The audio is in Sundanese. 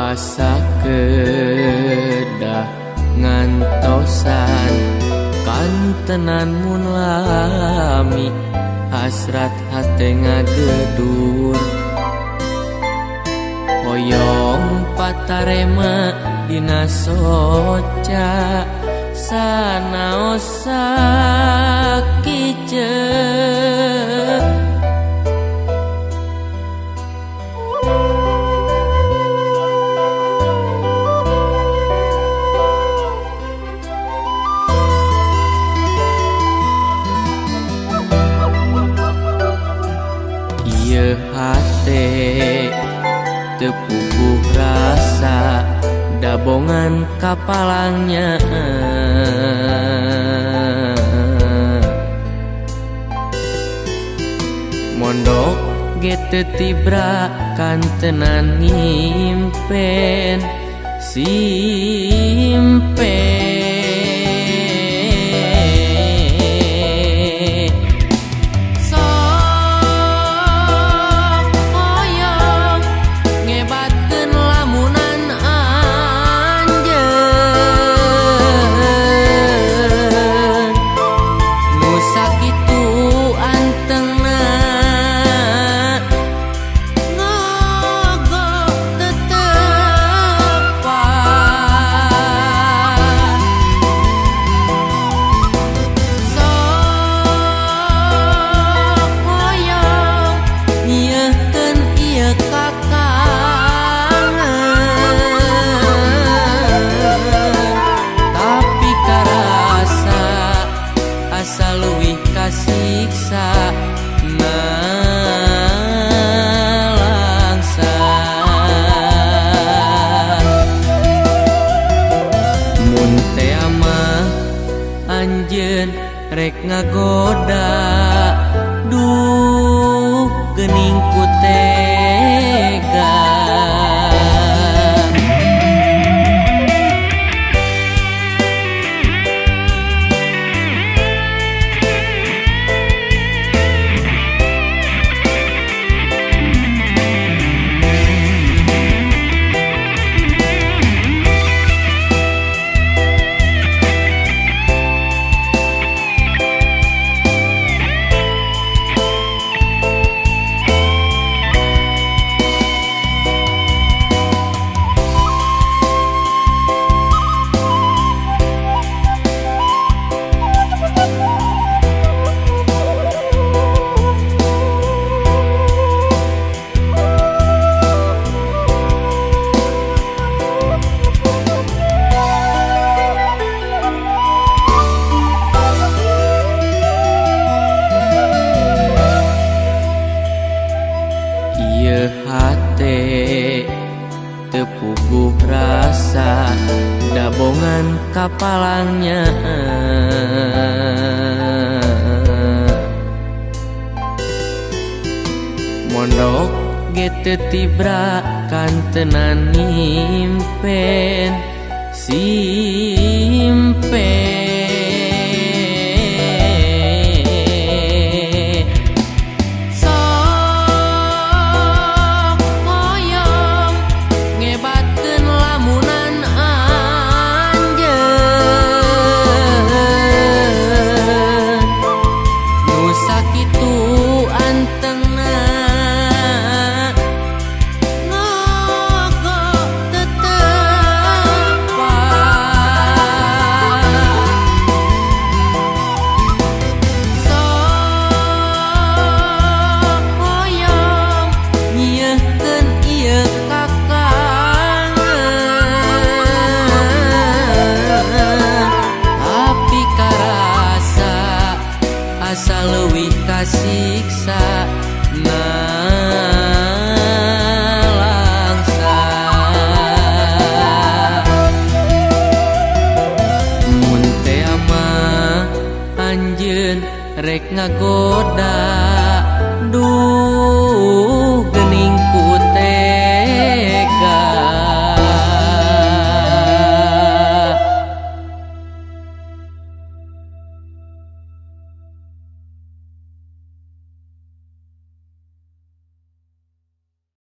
asa kedah ngantosan kantenan mun lami hasrat hate ngagedur hoyong patarema dina soca sanaos sakiceuk ieu hate teu puguh rasa dabongan kapalangnya mondok ge teu tibra kantenan ngimpen simpen siksa nalangsa mun teh mah anjeun rek ngagoda duh geuning ku tega hate teu puguh rasa dabongan kapalangnya mondok ge teu tibra kantenan ngimpen simpen leuwih kasiksa nalangsa mun teh mah anjeun rek ngagoda duh